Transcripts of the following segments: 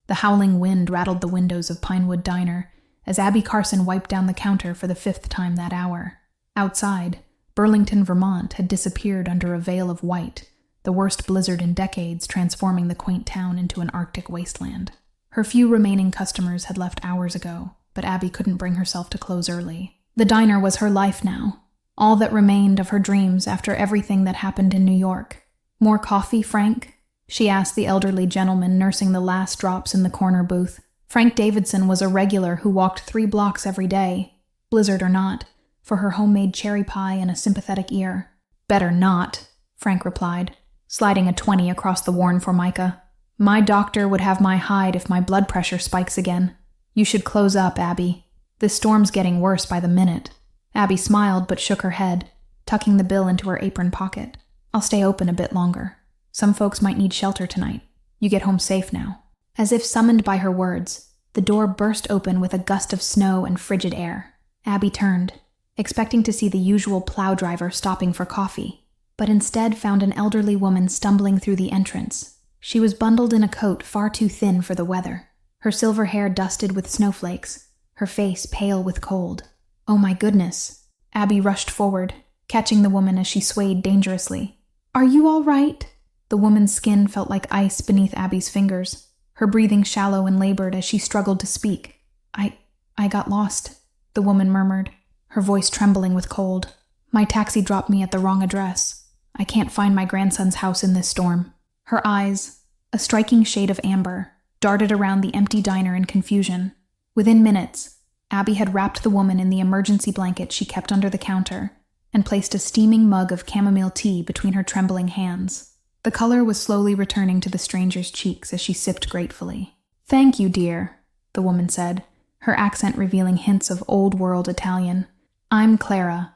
The howling wind rattled the windows of Pinewood Diner as Abby Carson wiped down the counter for the 5th time that hour. Outside, Burlington, Vermont had disappeared under a veil of white, the worst blizzard in decades transforming the quaint town into an Arctic wasteland. Her few remaining customers had left hours ago, but Abby couldn't bring herself to close early. The diner was her life now, all that remained of her dreams after everything that happened in New York. "More coffee, Frank?" she asked the elderly gentleman nursing the last drops in the corner booth. Frank Davidson was a regular who walked 3 blocks every day, blizzard or not, for her homemade cherry pie and a sympathetic ear. "Better not," Frank replied, sliding a 20 across the worn formica. "My doctor would have my hide if my blood pressure spikes again. You should close up, Abby. This storm's getting worse by the minute." Abby smiled but shook her head, tucking the bill into her apron pocket. "I'll stay open a bit longer. Some folks might need shelter tonight. You get home safe now." As if summoned by her words, the door burst open with a gust of snow and frigid air. Abby turned, expecting to see the usual plow driver stopping for coffee, but instead found an elderly woman stumbling through the entrance. She was bundled in a coat far too thin for the weather, her silver hair dusted with snowflakes, her face pale with cold. "Oh my goodness." Abby rushed forward, catching the woman as she swayed dangerously. "Are you all right?" The woman's skin felt like ice beneath Abby's fingers, her breathing shallow and labored as she struggled to speak. I got lost," the woman murmured, her voice trembling with cold. "My taxi dropped me at the wrong address. I can't find my grandson's house in this storm." Her eyes, a striking shade of amber, darted around the empty diner in confusion. Within minutes, Abby had wrapped the woman in the emergency blanket she kept under the counter and placed a steaming mug of chamomile tea between her trembling hands. The color was slowly returning to the stranger's cheeks as she sipped gratefully. "Thank you, dear," the woman said, her accent revealing hints of old-world Italian. "I'm Clara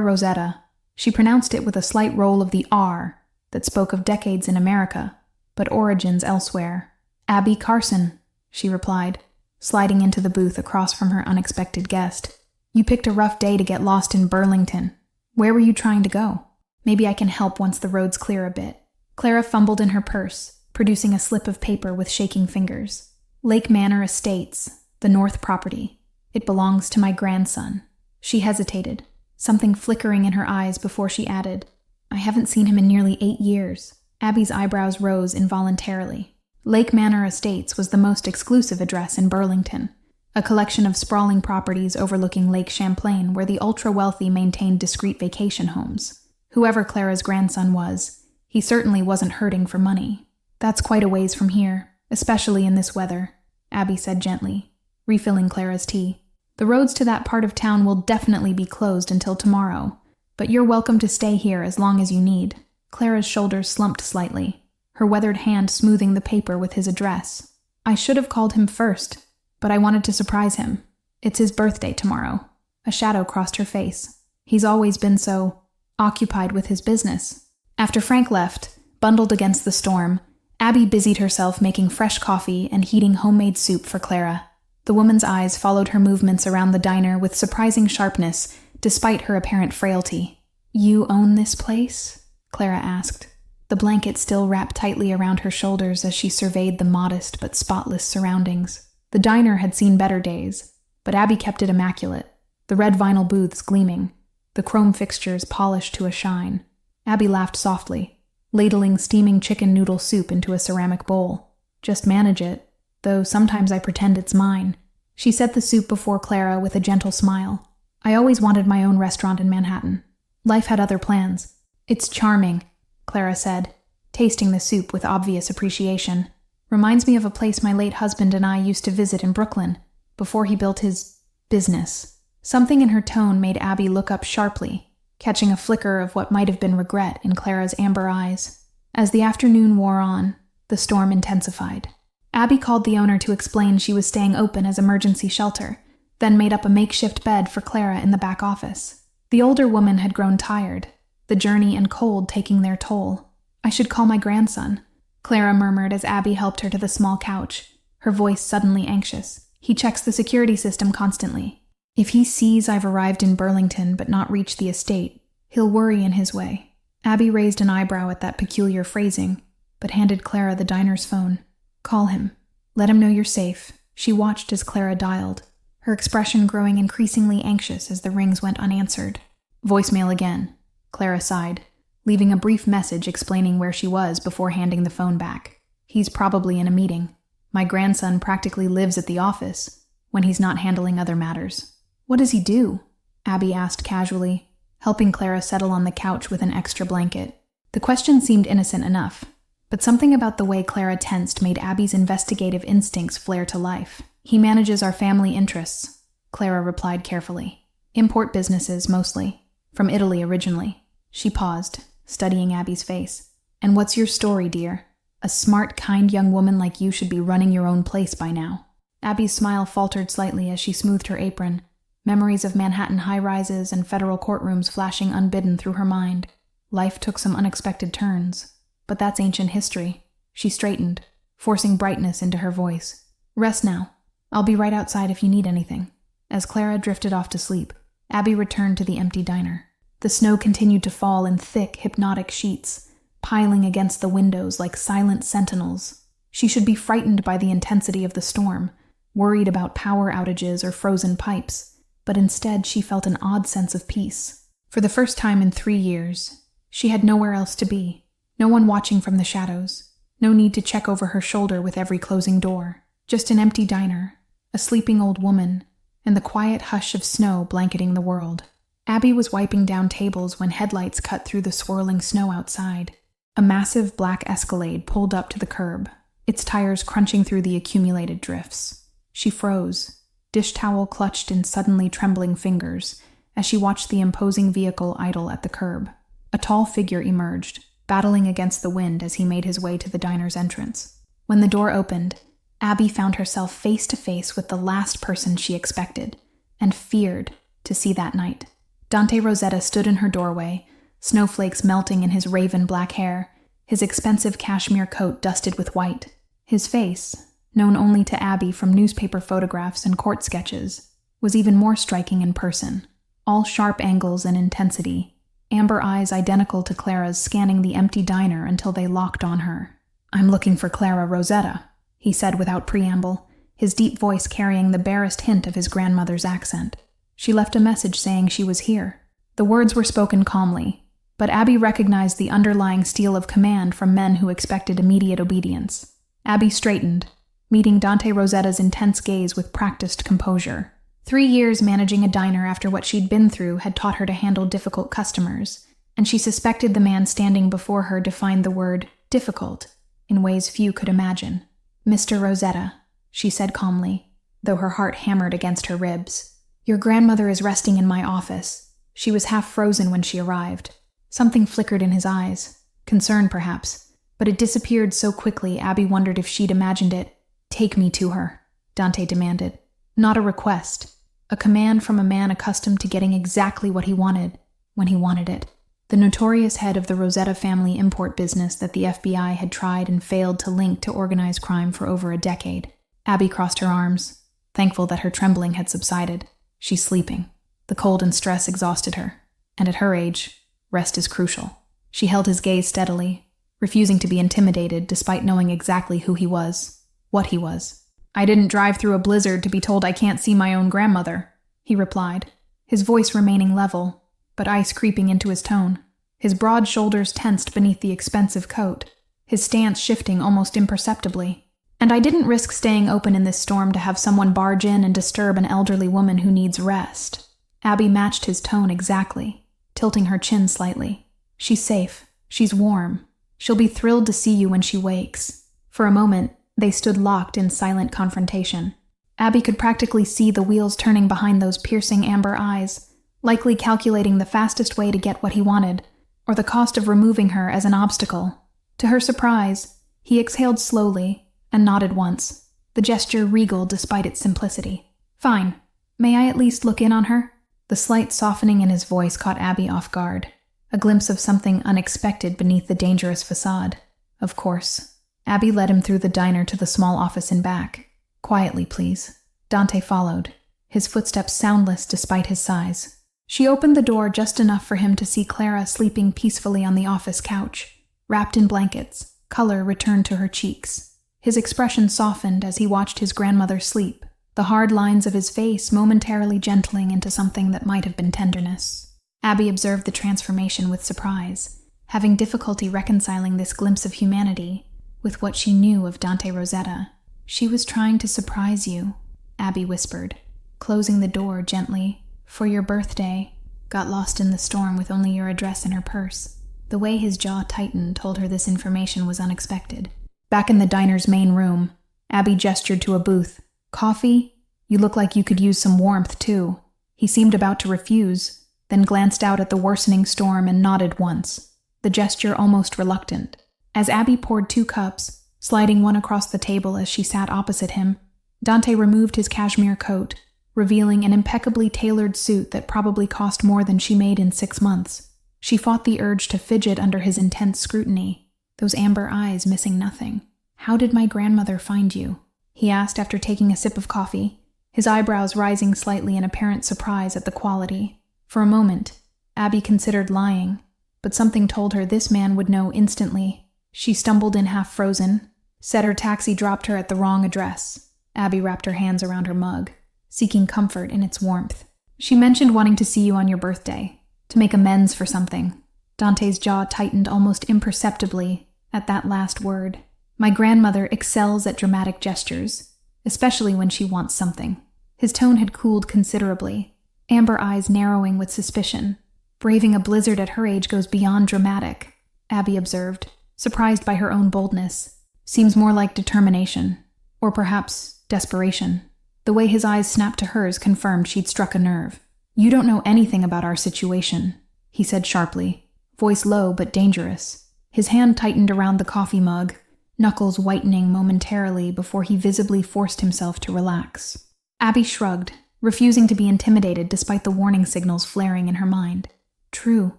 Rosetta." She pronounced it with a slight roll of the R that spoke of decades in America, but origins elsewhere. "Abby Carson," she replied, sliding into the booth across from her unexpected guest. "You picked a rough day to get lost in Burlington. Where were you trying to go? Maybe I can help once the roads clear a bit." Clara fumbled in her purse, producing a slip of paper with shaking fingers. "Lake Manor Estates, the North property. It belongs to my grandson." She hesitated, something flickering in her eyes before she added, "I haven't seen him in nearly 8 years. Abby's eyebrows rose involuntarily. Lake Manor Estates was the most exclusive address in Burlington, a collection of sprawling properties overlooking Lake Champlain where the ultra-wealthy maintained discreet vacation homes. Whoever Clara's grandson was, he certainly wasn't hurting for money. "That's quite a ways from here, especially in this weather," Abby said gently, refilling Clara's tea. "The roads to that part of town will definitely be closed until tomorrow, but you're welcome to stay here as long as you need." Clara's shoulders slumped slightly, her weathered hand smoothing the paper with his address. "I should have called him first, but I wanted to surprise him. It's his birthday tomorrow." A shadow crossed her face. "He's always been so occupied with his business." After Frank left, bundled against the storm, Abby busied herself making fresh coffee and heating homemade soup for Clara. The woman's eyes followed her movements around the diner with surprising sharpness, despite her apparent frailty. "You own this place?" Clara asked, the blanket still wrapped tightly around her shoulders as she surveyed the modest but spotless surroundings. The diner had seen better days, but Abby kept it immaculate, the red vinyl booths gleaming, the chrome fixtures polished to a shine. Abby laughed softly, ladling steaming chicken noodle soup into a ceramic bowl. "Just manage it, though sometimes I pretend it's mine." She set the soup before Clara with a gentle smile. "I always wanted my own restaurant in Manhattan. Life had other plans." "It's charming," Clara said, tasting the soup with obvious appreciation. "Reminds me of a place my late husband and I used to visit in Brooklyn, before he built his business." Something in her tone made Abby look up sharply, catching a flicker of what might have been regret in Clara's amber eyes. As the afternoon wore on, the storm intensified. Abby called the owner to explain she was staying open as emergency shelter, then made up a makeshift bed for Clara in the back office. The older woman had grown tired, the journey and cold taking their toll. "I should call my grandson," Clara murmured as Abby helped her to the small couch, her voice suddenly anxious. "He checks the security system constantly. If he sees I've arrived in Burlington but not reached the estate, he'll worry in his way." Abby raised an eyebrow at that peculiar phrasing, but handed Clara the diner's phone. "Call him. Let him know you're safe. She watched as Clara dialed, her expression growing increasingly anxious as the rings went unanswered. Voicemail again. Clara sighed, leaving a brief message explaining where she was before handing the phone back. He's probably in a meeting. My grandson practically lives at the office when he's not handling other matters. What does he do? Abby asked casually, helping Clara settle on the couch with an extra blanket. The question seemed innocent enough, but something about the way Clara tensed made Abby's investigative instincts flare to life. He manages our family interests, Clara replied carefully. Import businesses, mostly. From Italy originally. She paused, studying Abby's face. And what's your story, dear? A smart, kind young woman like you should be running your own place by now. Abby's smile faltered slightly as she smoothed her apron, memories of Manhattan high-rises and federal courtrooms flashing unbidden through her mind. Life took some unexpected turns, but that's ancient history. She straightened, forcing brightness into her voice. Rest now. I'll be right outside if you need anything. As Clara drifted off to sleep, Abby returned to the empty diner. The snow continued to fall in thick, hypnotic sheets, piling against the windows like silent sentinels. She should be frightened by the intensity of the storm, worried about power outages or frozen pipes, but instead she felt an odd sense of peace. For the first time in 3 years, she had nowhere else to be, no one watching from the shadows, no need to check over her shoulder with every closing door, just an empty diner, a sleeping old woman, and the quiet hush of snow blanketing the world. Abby was wiping down tables when headlights cut through the swirling snow outside. A massive black Escalade pulled up to the curb, its tires crunching through the accumulated drifts. She froze, dish towel clutched in suddenly trembling fingers, as she watched the imposing vehicle idle at the curb. A tall figure emerged, battling against the wind as he made his way to the diner's entrance. When the door opened, Abby found herself face to face with the last person she expected, and feared to see that night. Dante Rosetta stood in her doorway, snowflakes melting in his raven black hair, his expensive cashmere coat dusted with white. His face, known only to Abby from newspaper photographs and court sketches, was even more striking in person. All sharp angles and intensity, amber eyes identical to Clara's scanning the empty diner until they locked on her. "I'm looking for Clara Rosetta," he said without preamble, his deep voice carrying the barest hint of his grandmother's accent. She left a message saying she was here. The words were spoken calmly, but Abby recognized the underlying steel of command from men who expected immediate obedience. Abby straightened, meeting Dante Rosetta's intense gaze with practiced composure. 3 years managing a diner after what she'd been through had taught her to handle difficult customers, and she suspected the man standing before her defined the word difficult in ways few could imagine. "Mr. Rosetta," she said calmly, though her heart hammered against her ribs. "Your grandmother is resting in my office. She was half frozen when she arrived." Something flickered in his eyes, concern perhaps, but it disappeared so quickly Abby wondered if she'd imagined it. "Take me to her," Dante demanded. Not a request, a command from a man accustomed to getting exactly what he wanted, when he wanted it. The notorious head of the Rosetta family import business that the FBI had tried and failed to link to organized crime for over a decade. Abby crossed her arms, thankful that her trembling had subsided. She's sleeping. The cold and stress exhausted her, and at her age, rest is crucial. She held his gaze steadily, refusing to be intimidated despite knowing exactly who he was, what he was. "I didn't drive through a blizzard to be told I can't see my own grandmother," he replied, his voice remaining level, but ice creeping into his tone. His broad shoulders tensed beneath the expensive coat, his stance shifting almost imperceptibly. "And I didn't risk staying open in this storm to have someone barge in and disturb an elderly woman who needs rest." Abby matched his tone exactly, tilting her chin slightly. "She's safe. She's warm. She'll be thrilled to see you when she wakes." For a moment, they stood locked in silent confrontation. Abby could practically see the wheels turning behind those piercing amber eyes, likely calculating the fastest way to get what he wanted, or the cost of removing her as an obstacle. To her surprise, he exhaled slowly and nodded once, the gesture regal despite its simplicity. "Fine. May I at least look in on her?" The slight softening in his voice caught Abby off guard, a glimpse of something unexpected beneath the dangerous facade. Of course. Abby led him through the diner to the small office in back. "Quietly, please." Dante followed, his footsteps soundless despite his size. She opened the door just enough for him to see Clara sleeping peacefully on the office couch, wrapped in blankets, color returned to her cheeks. His expression softened as he watched his grandmother sleep, the hard lines of his face momentarily gentling into something that might have been tenderness. Abby observed the transformation with surprise, having difficulty reconciling this glimpse of humanity with what she knew of Dante Rosetta. "She was trying to surprise you," Abby whispered, closing the door gently. "For your birthday. Got lost in the storm with only your address in her purse." The way his jaw tightened told her this information was unexpected. Back in the diner's main room, Abby gestured to a booth. "Coffee? You look like you could use some warmth, too." He seemed about to refuse, then glanced out at the worsening storm and nodded once, the gesture almost reluctant. As Abby poured 2 cups, sliding one across the table as she sat opposite him, Dante removed his cashmere coat, revealing an impeccably tailored suit that probably cost more than she made in 6 months. She fought the urge to fidget under his intense scrutiny, those amber eyes missing nothing. "How did my grandmother find you?" he asked after taking a sip of coffee, his eyebrows rising slightly in apparent surprise at the quality. For a moment, Abby considered lying, but something told her this man would know instantly. She stumbled in half-frozen, said her taxi dropped her at the wrong address. Abby wrapped her hands around her mug, seeking comfort in its warmth. "She mentioned wanting to see you on your birthday, to make amends for something." Dante's jaw tightened almost imperceptibly at that last word. "My grandmother excels at dramatic gestures, especially when she wants something." His tone had cooled considerably, amber eyes narrowing with suspicion. "Braving a blizzard at her age goes beyond dramatic," Abby observed, surprised by her own boldness. "Seems more like determination, or perhaps desperation." The way his eyes snapped to hers confirmed she'd struck a nerve. "You don't know anything about our situation," he said sharply, voice low but dangerous. His hand tightened around the coffee mug, knuckles whitening momentarily before he visibly forced himself to relax. Abby shrugged, refusing to be intimidated despite the warning signals flaring in her mind. "True,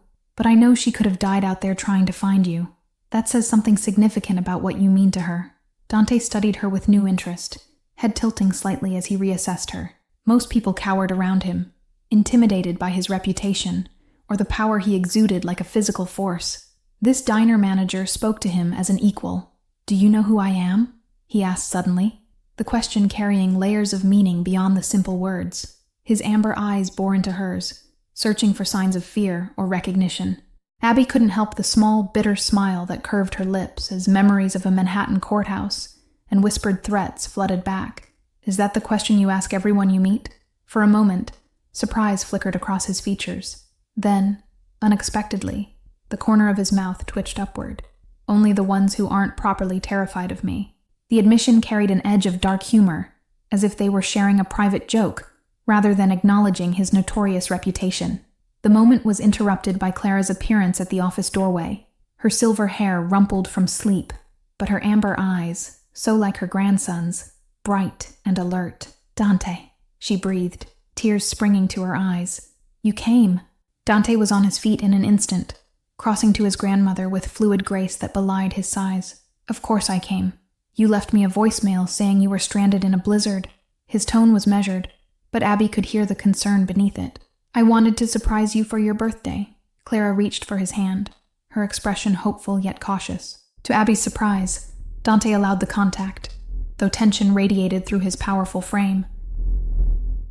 but I know she could have died out there trying to find you. That says something significant about what you mean to her." Dante studied her with new interest, head tilting slightly as he reassessed her. Most people cowered around him, intimidated by his reputation, or the power he exuded like a physical force. This diner manager spoke to him as an equal. "Do you know who I am?" he asked suddenly, the question carrying layers of meaning beyond the simple words. His amber eyes bore into hers, searching for signs of fear or recognition. Abby couldn't help the small, bitter smile that curved her lips as memories of a Manhattan courthouse and whispered threats flooded back. "Is that the question you ask everyone you meet?" For a moment, surprise flickered across his features. Then, unexpectedly, the corner of his mouth twitched upward. "Only the ones who aren't properly terrified of me." The admission carried an edge of dark humor, as if they were sharing a private joke, rather than acknowledging his notorious reputation. The moment was interrupted by Clara's appearance at the office doorway, her silver hair rumpled from sleep, but her amber eyes, so like her grandson's, bright and alert. "Dante," she breathed, tears springing to her eyes. "You came." Dante was on his feet in an instant, crossing to his grandmother with fluid grace that belied his size. "Of course I came. You left me a voicemail saying you were stranded in a blizzard." His tone was measured, but Abby could hear the concern beneath it. "I wanted to surprise you for your birthday." Clara reached for his hand, her expression hopeful yet cautious. To Abby's surprise, Dante allowed the contact, though tension radiated through his powerful frame.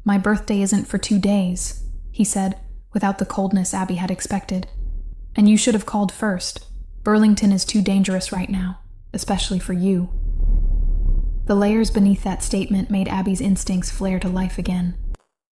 "My birthday isn't for 2 days, he said, without the coldness Abby had expected. "And you should have called first. Burlington is too dangerous right now, especially for you." The layers beneath that statement made Abby's instincts flare to life again.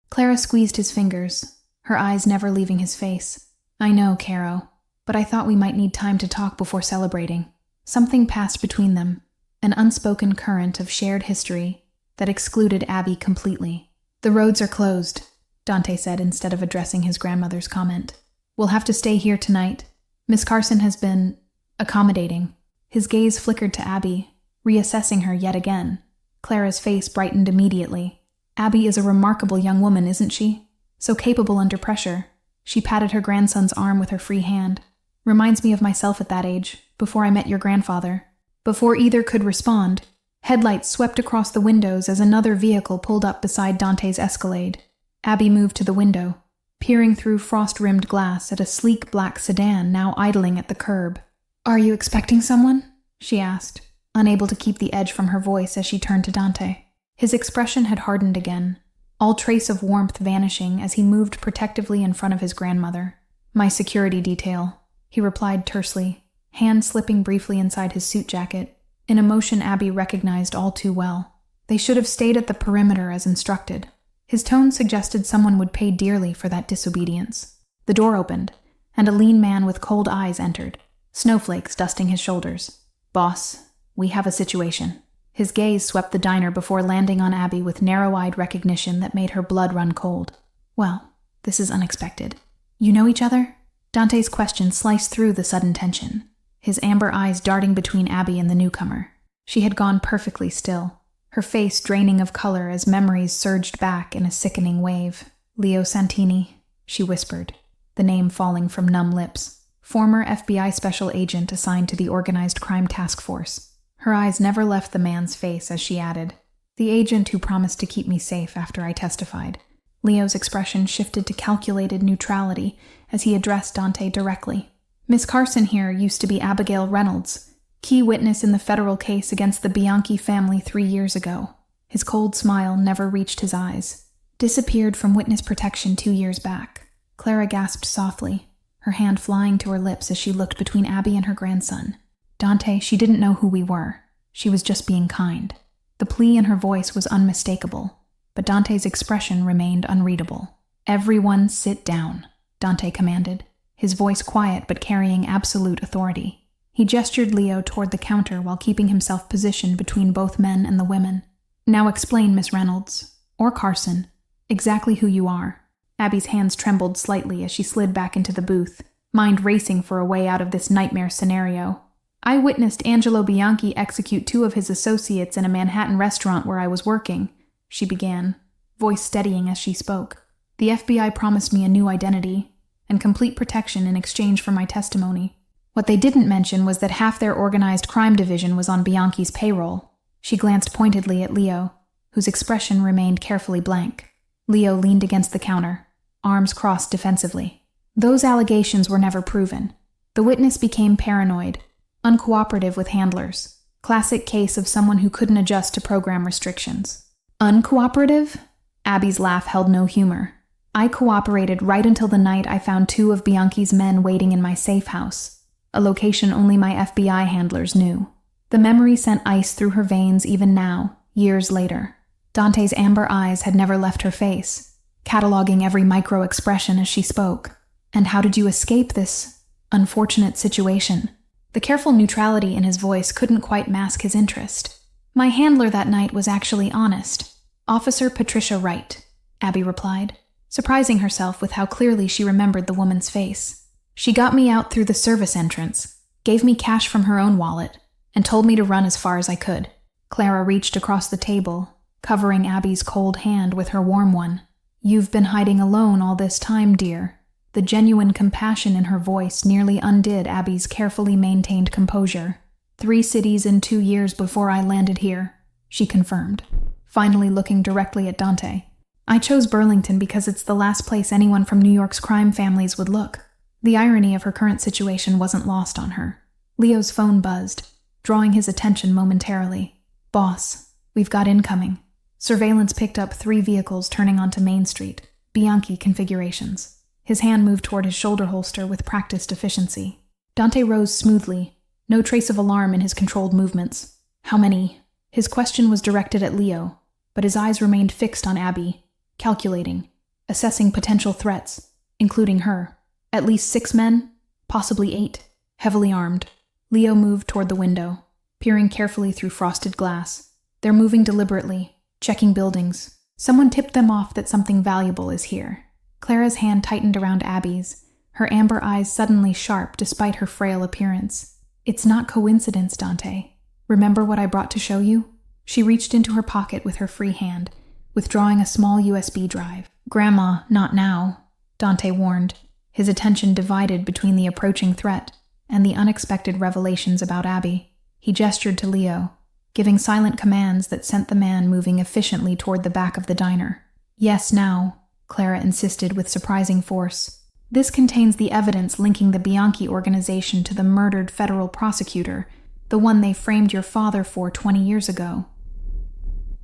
Clara squeezed his fingers, her eyes never leaving his face. "I know, Caro, but I thought we might need time to talk before celebrating." Something passed between them, an unspoken current of shared history that excluded Abby completely. "The roads are closed," Dante said instead of addressing his grandmother's comment. "We'll have to stay here tonight. Miss Carson has been accommodating." His gaze flickered to Abby, reassessing her yet again. Clara's face brightened immediately. "Abby is a remarkable young woman, isn't she? So capable under pressure." She patted her grandson's arm with her free hand. "Reminds me of myself at that age, before I met your grandfather." Before either could respond, headlights swept across the windows as another vehicle pulled up beside Dante's Escalade. Abby moved to the window, peering through frost-rimmed glass at a sleek black sedan now idling at the curb. "Are you expecting someone?" she asked, unable to keep the edge from her voice as she turned to Dante. His expression had hardened again, all trace of warmth vanishing as he moved protectively in front of his grandmother. "My security detail," he replied tersely, hand slipping briefly inside his suit jacket, an emotion Abby recognized all too well. They should have stayed at the perimeter as instructed. His tone suggested someone would pay dearly for that disobedience. The door opened, and a lean man with cold eyes entered, snowflakes dusting his shoulders. "Boss, we have a situation." His gaze swept the diner before landing on Abby with narrow-eyed recognition that made her blood run cold. "Well, this is unexpected. You know each other?" Dante's question sliced through the sudden tension, his amber eyes darting between Abby and the newcomer. She had gone perfectly still, her face draining of color as memories surged back in a sickening wave. "Leo Santini," she whispered, the name falling from numb lips. Former FBI special agent assigned to the Organized Crime Task Force. Her eyes never left the man's face as she added, "The agent who promised to keep me safe after I testified." Leo's expression shifted to calculated neutrality as he addressed Dante directly. "Miss Carson here used to be Abigail Reynolds, key witness in the federal case against the Bianchi family 3 years ago." His cold smile never reached his eyes. "Disappeared from witness protection 2 years back." Clara gasped softly, her hand flying to her lips as she looked between Abby and her grandson. "Dante, she didn't know who we were. She was just being kind." The plea in her voice was unmistakable, but Dante's expression remained unreadable. "Everyone sit down," Dante commanded, his voice quiet but carrying absolute authority. He gestured Leo toward the counter while keeping himself positioned between both men and the women. "Now explain, Miss Reynolds, or Carson, exactly who you are." Abby's hands trembled slightly as she slid back into the booth, mind racing for a way out of this nightmare scenario. "I witnessed Angelo Bianchi execute 2 of his associates in a Manhattan restaurant where I was working," she began, voice steadying as she spoke. "The FBI promised me a new identity and complete protection in exchange for my testimony. What they didn't mention was that half their organized crime division was on Bianchi's payroll." She glanced pointedly at Leo, whose expression remained carefully blank. Leo leaned against the counter, arms crossed defensively. "Those allegations were never proven. The witness became paranoid, uncooperative with handlers. Classic case of someone who couldn't adjust to program restrictions." "Uncooperative?" Abby's laugh held no humor. "I cooperated right until the night I found 2 of Bianchi's men waiting in my safe house, a location only my FBI handlers knew." The memory sent ice through her veins even now, years later. Dante's amber eyes had never left her face, cataloging every micro-expression as she spoke. "And how did you escape this unfortunate situation?" The careful neutrality in his voice couldn't quite mask his interest. "My handler that night was actually honest. Officer Patricia Wright," Abby replied, surprising herself with how clearly she remembered the woman's face. "She got me out through the service entrance, gave me cash from her own wallet, and told me to run as far as I could." Clara reached across the table, covering Abby's cold hand with her warm one. "You've been hiding alone all this time, dear." The genuine compassion in her voice nearly undid Abby's carefully maintained composure. 3 cities in 2 years before I landed here," she confirmed, finally looking directly at Dante. "I chose Burlington because it's the last place anyone from New York's crime families would look." The irony of her current situation wasn't lost on her. Leo's phone buzzed, drawing his attention momentarily. "Boss, we've got incoming." Surveillance picked up 3 vehicles turning onto Main Street, Bianchi configurations. His hand moved toward his shoulder holster with practiced efficiency. Dante rose smoothly, no trace of alarm in his controlled movements. "How many?" His question was directed at Leo, but his eyes remained fixed on Abby, calculating, assessing potential threats, including her. "At least 6 men, possibly 8, heavily armed." Leo moved toward the window, peering carefully through frosted glass. "They're moving deliberately, checking buildings. Someone tipped them off that something valuable is here." Clara's hand tightened around Abby's, her amber eyes suddenly sharp despite her frail appearance. "It's not coincidence, Dante. Remember what I brought to show you?" She reached into her pocket with her free hand, withdrawing a small USB drive. "Grandma, not now," Dante warned, his attention divided between the approaching threat and the unexpected revelations about Abby. He gestured to Leo, giving silent commands that sent the man moving efficiently toward the back of the diner. "Yes, now," Clara insisted with surprising force. "This contains the evidence linking the Bianchi organization to the murdered federal prosecutor, the The one they framed your father for 20 years ago.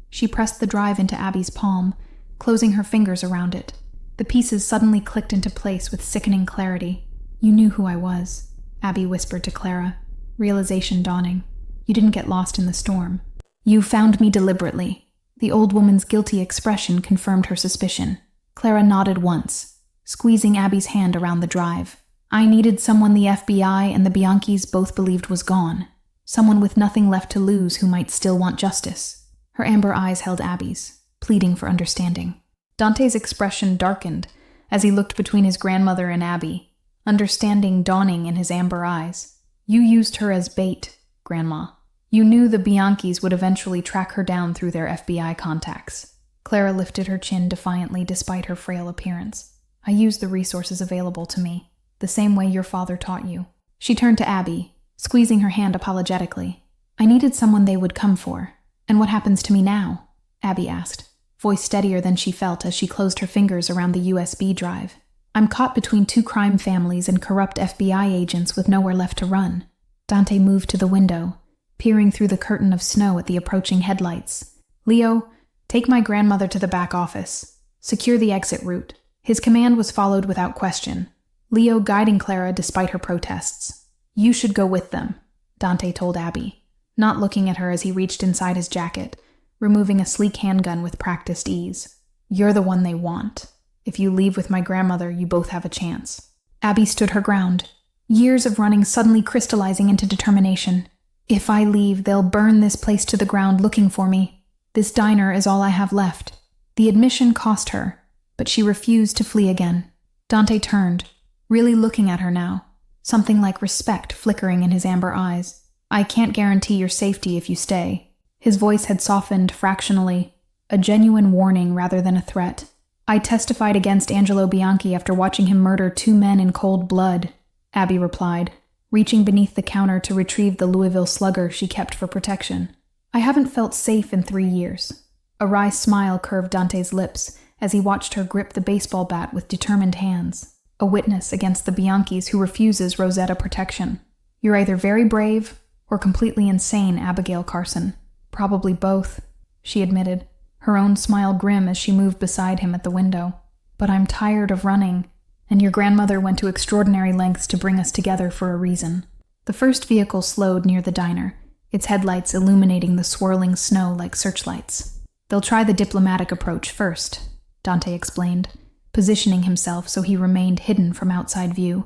She pressed the drive into Abby's palm, closing her fingers around it. The pieces suddenly clicked into place with sickening clarity. You knew who I was, Abby whispered to Clara, realization dawning. You didn't get lost in the storm. You found me deliberately. The old woman's guilty expression confirmed her suspicion. Clara nodded once, squeezing Abby's hand around the drive. I needed someone the FBI and the Bianchis both believed was gone. Someone with nothing left to lose who might still want justice. Her amber eyes held Abby's, pleading for understanding. Dante's expression darkened as he looked between his grandmother and Abby, understanding dawning in his amber eyes. You used her as bait, Grandma. You knew the Bianchis would eventually track her down through their FBI contacts. Clara lifted her chin defiantly despite her frail appearance. I used the resources available to me, the same way your father taught you. She turned to Abby, squeezing her hand apologetically. I needed someone they would come for. And what happens to me now? Abby asked, voice steadier than she felt as she closed her fingers around the USB drive. I'm caught between two crime families and corrupt FBI agents with nowhere left to run. Dante moved to the window, peering through the curtain of snow at the approaching headlights. Leo, take my grandmother to the back office. Secure the exit route. His command was followed without question, Leo guiding Clara despite her protests. You should go with them, Dante told Abby, not looking at her as he reached inside his jacket, removing a sleek handgun with practiced ease. You're the one they want. If you leave with my grandmother, you both have a chance. Abby stood her ground, years of running suddenly crystallizing into determination. If I leave, they'll burn this place to the ground looking for me. This diner is all I have left. The admission cost her, but she refused to flee again. Dante turned, really looking at her now, something like respect flickering in his amber eyes. I can't guarantee your safety if you stay. His voice had softened fractionally, a genuine warning rather than a threat. I testified against Angelo Bianchi after watching him murder 2 men in cold blood, Abby replied, reaching beneath the counter to retrieve the Louisville Slugger she kept for protection. I haven't felt safe in 3 years. A wry smile curved Dante's lips as he watched her grip the baseball bat with determined hands, a witness against the Bianchis who refuses Rosetta protection. You're either very brave or completely insane, Abigail Carson. Probably both, she admitted, her own smile grim as she moved beside him at the window. But I'm tired of running, and your grandmother went to extraordinary lengths to bring us together for a reason. The first vehicle slowed near the diner, its headlights illuminating the swirling snow like searchlights. They'll try the diplomatic approach first, Dante explained, positioning himself so he remained hidden from outside view.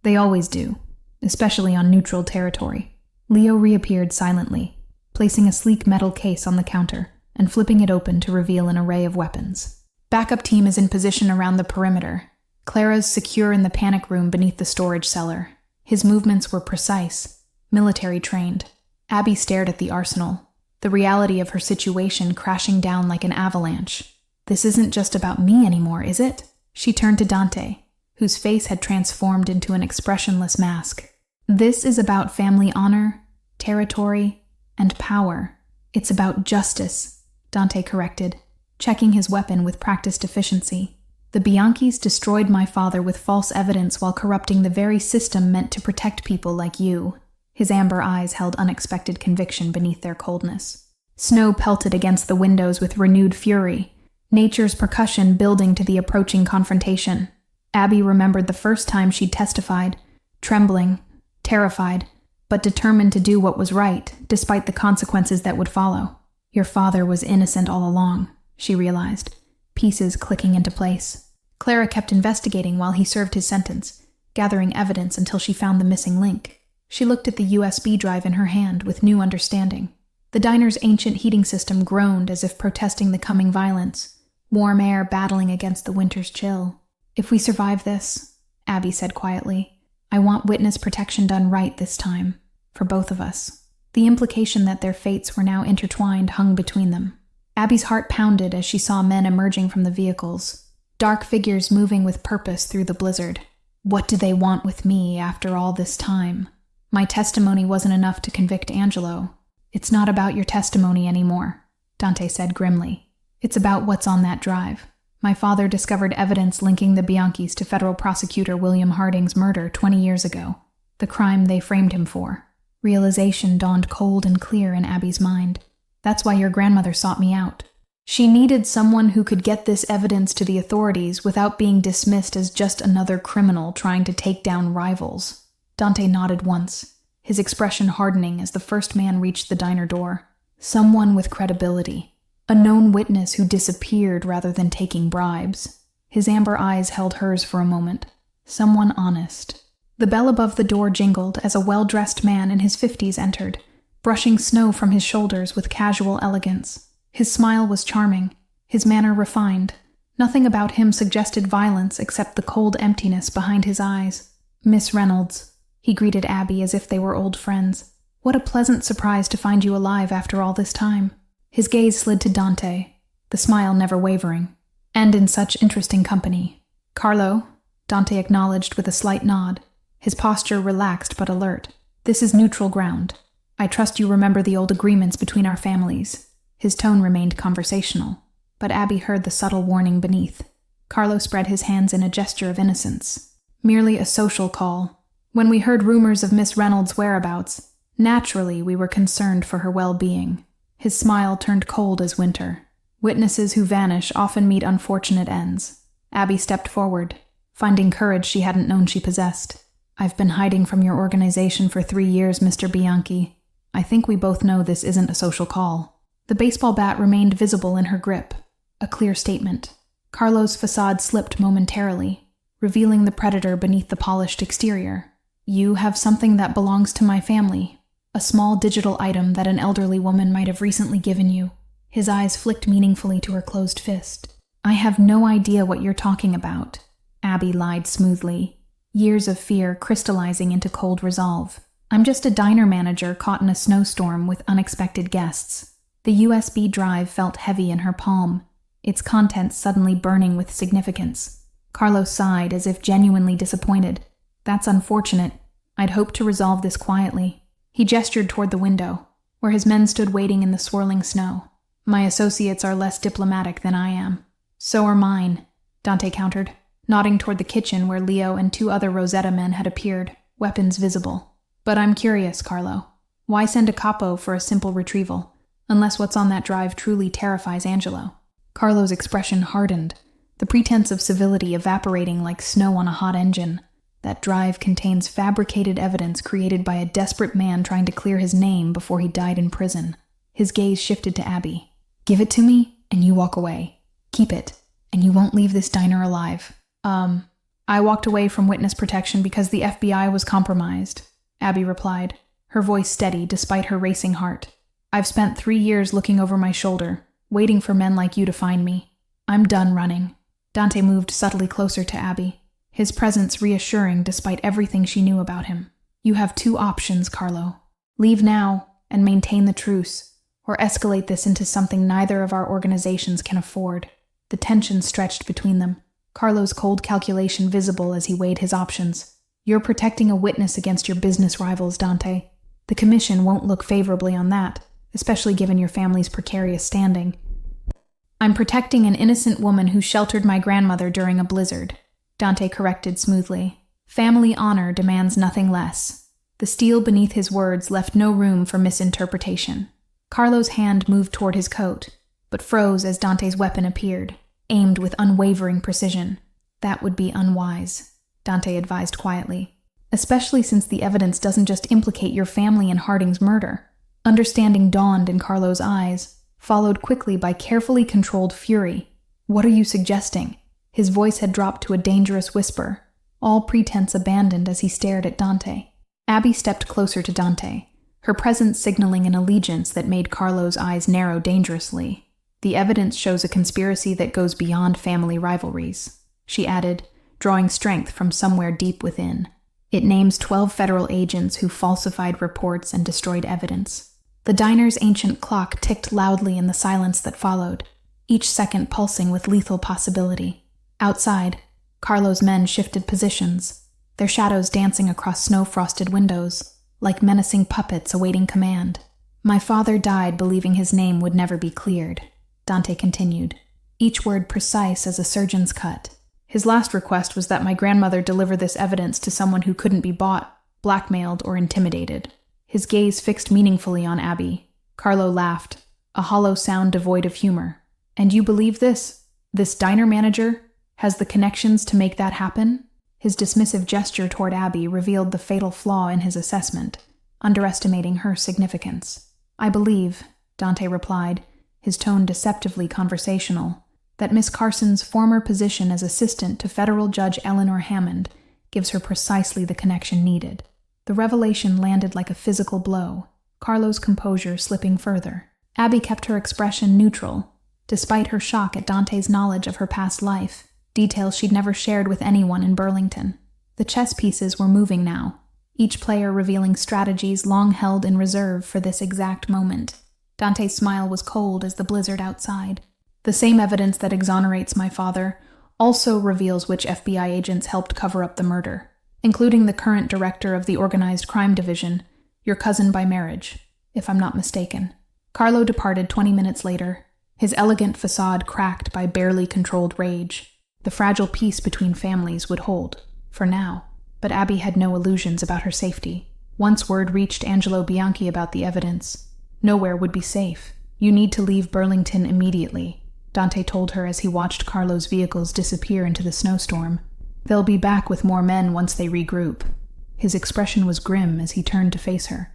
They always do, especially on neutral territory. Leo reappeared silently, placing a sleek metal case on the counter and flipping it open to reveal an array of weapons. Backup team is in position around the perimeter. Clara's secure in the panic room beneath the storage cellar. His movements were precise, military-trained. Abby stared at the arsenal, the reality of her situation crashing down like an avalanche. This isn't just about me anymore, is it? She turned to Dante, whose face had transformed into an expressionless mask. This is about family honor, territory, and power. It's about justice, Dante corrected, checking his weapon with practiced efficiency. The Bianchis destroyed my father with false evidence while corrupting the very system meant to protect people like you. His amber eyes held unexpected conviction beneath their coldness. Snow pelted against the windows with renewed fury, nature's percussion building to the approaching confrontation. Abby remembered the first time she'd testified, trembling, terrified, but determined to do what was right, despite the consequences that would follow. Your father was innocent all along, she realized, pieces clicking into place. Clara kept investigating while he served his sentence, gathering evidence until she found the missing link. She looked at the USB drive in her hand with new understanding. The diner's ancient heating system groaned as if protesting the coming violence, warm air battling against the winter's chill. If we survive this, Abby said quietly, I want witness protection done right this time, for both of us. The implication that their fates were now intertwined hung between them. Abby's heart pounded as she saw men emerging from the vehicles, dark figures moving with purpose through the blizzard. What do they want with me after all this time? My testimony wasn't enough to convict Angelo. It's not about your testimony anymore, Dante said grimly. It's about what's on that drive. My father discovered evidence linking the Bianchis to federal prosecutor William Harding's murder 20 years ago, the crime they framed him for. Realization dawned cold and clear in Abby's mind. That's why your grandmother sought me out. She needed someone who could get this evidence to the authorities without being dismissed as just another criminal trying to take down rivals. Dante nodded once, his expression hardening as the first man reached the diner door. Someone with credibility. A known witness who disappeared rather than taking bribes. His amber eyes held hers for a moment. Someone honest. The bell above the door jingled as a well-dressed man in his 50s entered, brushing snow from his shoulders with casual elegance. His smile was charming, his manner refined. Nothing about him suggested violence except the cold emptiness behind his eyes. Miss Reynolds, he greeted Abby as if they were old friends. What a pleasant surprise to find you alive after all this time. His gaze slid to Dante, the smile never wavering. And in such interesting company. Carlo, Dante acknowledged with a slight nod, his posture relaxed but alert. This is neutral ground. I trust you remember the old agreements between our families. His tone remained conversational, but Abby heard the subtle warning beneath. Carlo spread his hands in a gesture of innocence. Merely a social call. When we heard rumors of Miss Reynolds' whereabouts, naturally we were concerned for her well-being. His smile turned cold as winter. Witnesses who vanish often meet unfortunate ends. Abby stepped forward, finding courage she hadn't known she possessed. I've been hiding from your organization for 3 years, Mr. Bianchi. I think we both know this isn't a social call. The baseball bat remained visible in her grip, a clear statement. Carlo's facade slipped momentarily, revealing the predator beneath the polished exterior. You have something that belongs to my family, a small digital item that an elderly woman might have recently given you. His eyes flicked meaningfully to her closed fist. I have no idea what you're talking about, Abby lied smoothly, years of fear crystallizing into cold resolve. I'm just a diner manager caught in a snowstorm with unexpected guests. The USB drive felt heavy in her palm, its contents suddenly burning with significance. Carlo sighed as if genuinely disappointed. That's unfortunate. I'd hoped to resolve this quietly. He gestured toward the window, where his men stood waiting in the swirling snow. My associates are less diplomatic than I am. So are mine, Dante countered, nodding toward the kitchen where Leo and 2 other Rosetta men had appeared, weapons visible. But I'm curious, Carlo. Why send a capo for a simple retrieval? Unless what's on that drive truly terrifies Angelo. Carlo's expression hardened, the pretense of civility evaporating like snow on a hot engine. That drive contains fabricated evidence created by a desperate man trying to clear his name before he died in prison. His gaze shifted to Abby. Give it to me, and you walk away. Keep it, and you won't leave this diner alive. I walked away from witness protection because the FBI was compromised, Abby replied, her voice steady despite her racing heart. I've spent 3 years looking over my shoulder, waiting for men like you to find me. I'm done running. Dante moved subtly closer to Abby, his presence reassuring despite everything she knew about him. You have 2 options, Carlo. Leave now and maintain the truce, or escalate this into something neither of our organizations can afford. The tension stretched between them, Carlo's cold calculation visible as he weighed his options. You're protecting a witness against your business rivals, Dante. The commission won't look favorably on that, especially given your family's precarious standing. I'm protecting an innocent woman who sheltered my grandmother during a blizzard, Dante corrected smoothly. Family honor demands nothing less. The steel beneath his words left no room for misinterpretation. Carlo's hand moved toward his coat, but froze as Dante's weapon appeared, aimed with unwavering precision. That would be unwise, Dante advised quietly, especially since the evidence doesn't just implicate your family in Harding's murder. Understanding dawned in Carlo's eyes, followed quickly by carefully controlled fury. What are you suggesting? His voice had dropped to a dangerous whisper, all pretense abandoned as he stared at Dante. Abby stepped closer to Dante, her presence signaling an allegiance that made Carlo's eyes narrow dangerously. The evidence shows a conspiracy that goes beyond family rivalries, she added, drawing strength from somewhere deep within. It names 12 federal agents who falsified reports and destroyed evidence. The diner's ancient clock ticked loudly in the silence that followed, each second pulsing with lethal possibility. Outside, Carlo's men shifted positions, their shadows dancing across snow-frosted windows, like menacing puppets awaiting command. My father died believing his name would never be cleared, Dante continued, each word precise as a surgeon's cut. His last request was that my grandmother deliver this evidence to someone who couldn't be bought, blackmailed, or intimidated. his gaze fixed meaningfully on Abby. Carlo laughed, a hollow sound devoid of humor. "And you believe this? This diner manager has the connections to make that happen?" His dismissive gesture toward Abby revealed the fatal flaw in his assessment, underestimating her significance. "I believe," Dante replied, his tone deceptively conversational, "that Miss Carson's former position as assistant to federal judge Eleanor Hammond gives her precisely the connection needed." The revelation landed like a physical blow, Carlo's composure slipping further. Abby kept her expression neutral, despite her shock at Dante's knowledge of her past life, details she'd never shared with anyone in Burlington. The chess pieces were moving now, each player revealing strategies long held in reserve for this exact moment. Dante's smile was cold as the blizzard outside. "The same evidence that exonerates my father also reveals which FBI agents helped cover up the murder, including the current director of the Organized Crime Division, your cousin by marriage, if I'm not mistaken." Carlo departed 20 minutes later, his elegant facade cracked by barely controlled rage. The fragile peace between families would hold, for now, but Abby had no illusions about her safety. Once word reached Angelo Bianchi about the evidence, nowhere would be safe. "You need to leave Burlington immediately," Dante told her as he watched Carlo's vehicles disappear into the snowstorm. "They'll be back with more men once they regroup." His expression was grim as he turned to face her.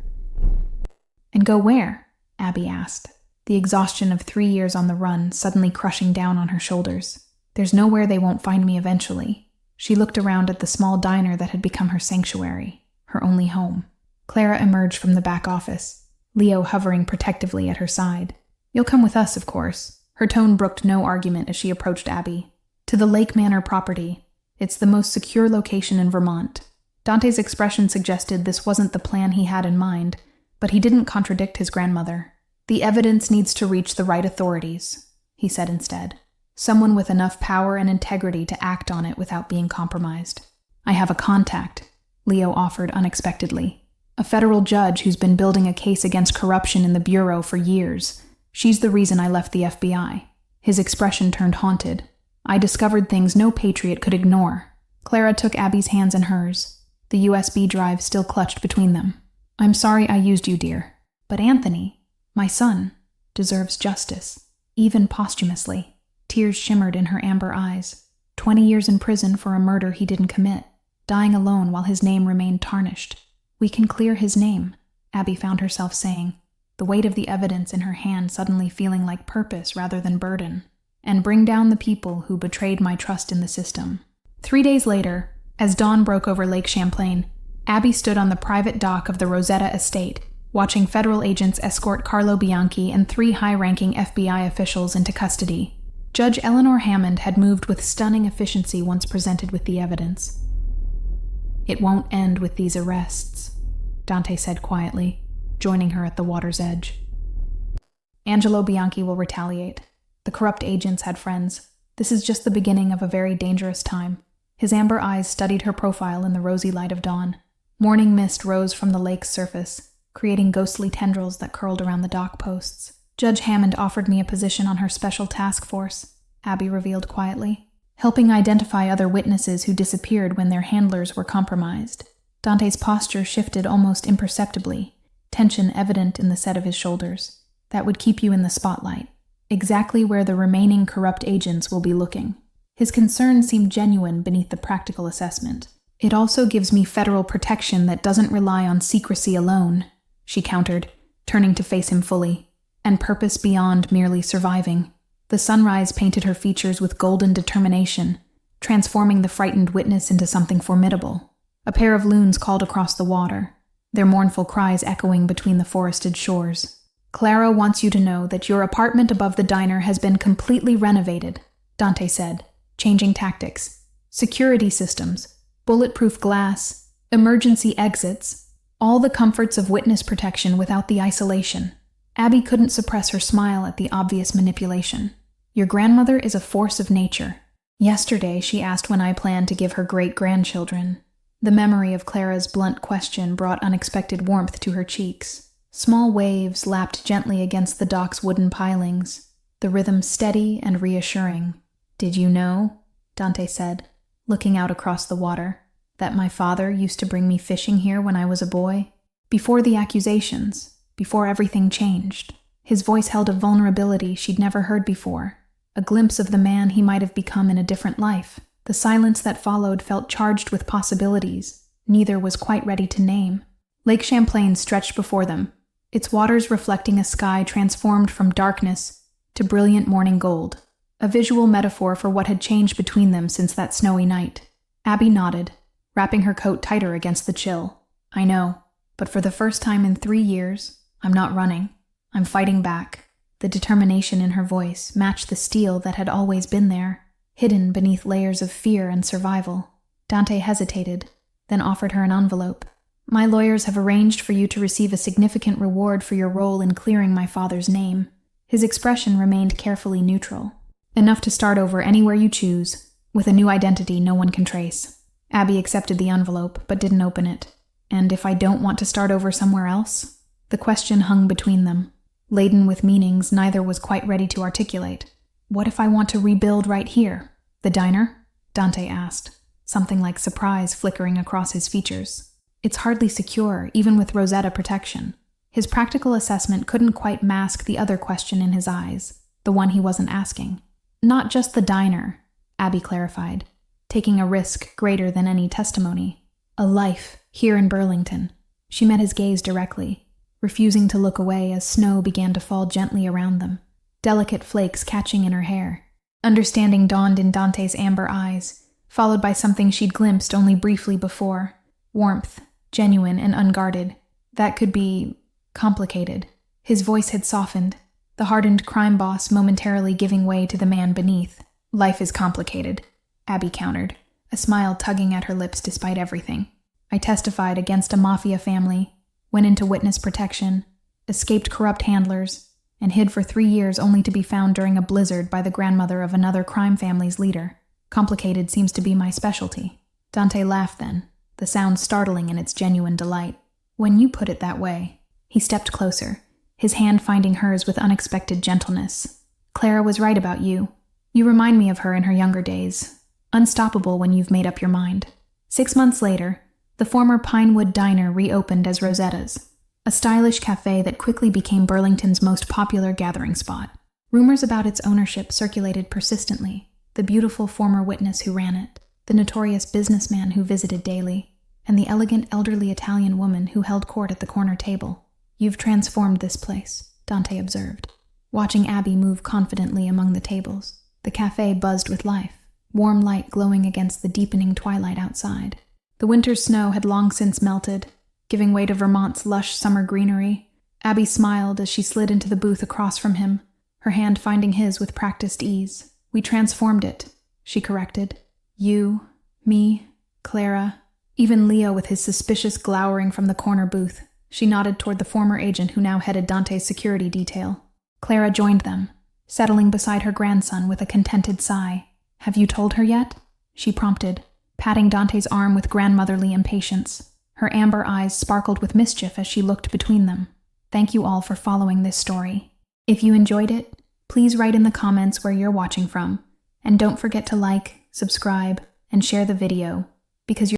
"And go where?" Abby asked, the exhaustion of 3 years on the run suddenly crushing down on her shoulders. "There's nowhere they won't find me eventually." She looked around at the small diner that had become her sanctuary, her only home. Clara emerged from the back office, Leo hovering protectively at her side. "You'll come with us, of course." Her tone brooked no argument as she approached Abby. "To the Lake Manor property. It's the most secure location in Vermont." Dante's expression suggested this wasn't the plan he had in mind, but he didn't contradict his grandmother. "The evidence needs to reach the right authorities," he said instead. "Someone with enough power and integrity to act on it without being compromised." "I have a contact," Leo offered unexpectedly. "A federal judge who's been building a case against corruption in the Bureau for years. She's the reason I left the FBI." His expression turned haunted. "I discovered things no patriot could ignore." Clara took Abby's hands in hers, the USB drive still clutched between them. "I'm sorry I used you, dear. But Anthony, my son, deserves justice, even posthumously." Tears shimmered in her amber eyes. 20 years in prison for a murder he didn't commit, dying alone while his name remained tarnished. "We can clear his name," Abby found herself saying, the weight of the evidence in her hand suddenly feeling like purpose rather than burden, "and bring down the people who betrayed my trust in the system." 3 days later, as dawn broke over Lake Champlain, Abby stood on the private dock of the Rosetta estate, watching federal agents escort Carlo Bianchi and 3 high-ranking FBI officials into custody. Judge Eleanor Hammond had moved with stunning efficiency once presented with the evidence. "It won't end with these arrests," Dante said quietly, joining her at the water's edge. "Angelo Bianchi will retaliate. The corrupt agents had friends. This is just the beginning of a very dangerous time." His amber eyes studied her profile in the rosy light of dawn. Morning mist rose from the lake's surface, creating ghostly tendrils that curled around the dock posts. "Judge Hammond offered me a position on her special task force," Abby revealed quietly, "helping identify other witnesses who disappeared when their handlers were compromised." Dante's posture shifted almost imperceptibly, tension evident in the set of his shoulders. "That would keep you in the spotlight, exactly where the remaining corrupt agents will be looking." His concern seemed genuine beneath the practical assessment. "It also gives me federal protection that doesn't rely on secrecy alone," she countered, turning to face him fully. "And purpose beyond merely surviving." The sunrise painted her features with golden determination, transforming the frightened witness into something formidable. A pair of loons called across the water, their mournful cries echoing between the forested shores. "Clara wants you to know that your apartment above the diner has been completely renovated," Dante said, changing tactics. "Security systems, bulletproof glass, emergency exits, all the comforts of witness protection without the isolation." Abby couldn't suppress her smile at the obvious manipulation. "Your grandmother is a force of nature. Yesterday she asked when I planned to give her great-grandchildren." The memory of Clara's blunt question brought unexpected warmth to her cheeks. Small waves lapped gently against the dock's wooden pilings, the rhythm steady and reassuring. "Did you know," Dante said, looking out across the water, "that my father used to bring me fishing here when I was a boy?" Before the accusations, before everything changed, his voice held a vulnerability she'd never heard before, a glimpse of the man he might have become in a different life. The silence that followed felt charged with possibilities neither was quite ready to name. Lake Champlain stretched before them, its waters reflecting a sky transformed from darkness to brilliant morning gold, a visual metaphor for what had changed between them since that snowy night. Abby nodded, wrapping her coat tighter against the chill. I know, but for the first time in 3 years, I'm not running. I'm fighting back. The determination in her voice matched the steel that had always been there, hidden beneath layers of fear and survival. Dante hesitated, then offered her an envelope. My lawyers have arranged for you to receive a significant reward for your role in clearing my father's name. His expression remained carefully neutral. Enough to start over anywhere you choose, with a new identity no one can trace. Abby accepted the envelope, but didn't open it. And if I don't want to start over somewhere else? The question hung between them, laden with meanings neither was quite ready to articulate. What if I want to rebuild right here? The diner? Dante asked, something like surprise flickering across his features. It's hardly secure, even with Rosetta protection. His practical assessment couldn't quite mask the other question in his eyes, the one he wasn't asking. Not just the diner, Abby clarified, taking a risk greater than any testimony. A life here in Burlington. She met his gaze directly, refusing to look away as snow began to fall gently around them, delicate flakes catching in her hair. Understanding dawned in Dante's amber eyes, followed by something she'd glimpsed only briefly before. Warmth, genuine and unguarded. That could be complicated. His voice had softened, the hardened crime boss momentarily giving way to the man beneath. Life is complicated, Abby countered, a smile tugging at her lips despite everything. I testified against a mafia family, went into witness protection, escaped corrupt handlers, and hid for 3 years only to be found during a blizzard by the grandmother of another crime family's leader. Complicated seems to be my specialty. Dante laughed then, the sound startling in its genuine delight. When you put it that way. He stepped closer, his hand finding hers with unexpected gentleness. Clara was right about you. You remind me of her in her younger days. Unstoppable when you've made up your mind. 6 months later, the former Pinewood Diner reopened as Rosetta's, a stylish cafe that quickly became Burlington's most popular gathering spot. Rumors about its ownership circulated persistently. The beautiful former witness who ran it, the notorious businessman who visited daily, and the elegant elderly Italian woman who held court at the corner table. You've transformed this place, Dante observed, watching Abby move confidently among the tables. The cafe buzzed with life, warm light glowing against the deepening twilight outside. The winter's snow had long since melted, giving way to Vermont's lush summer greenery. Abby smiled as she slid into the booth across from him, her hand finding his with practiced ease. We transformed it, she corrected. You, me, Clara, even Leo with his suspicious glowering from the corner booth. She nodded toward the former agent who now headed Dante's security detail. Clara joined them, settling beside her grandson with a contented sigh. Have you told her yet? She prompted, patting Dante's arm with grandmotherly impatience. Her amber eyes sparkled with mischief as she looked between them. Thank you all for following this story. If you enjoyed it, please write in the comments where you're watching from, and don't forget to like, subscribe, and share the video, because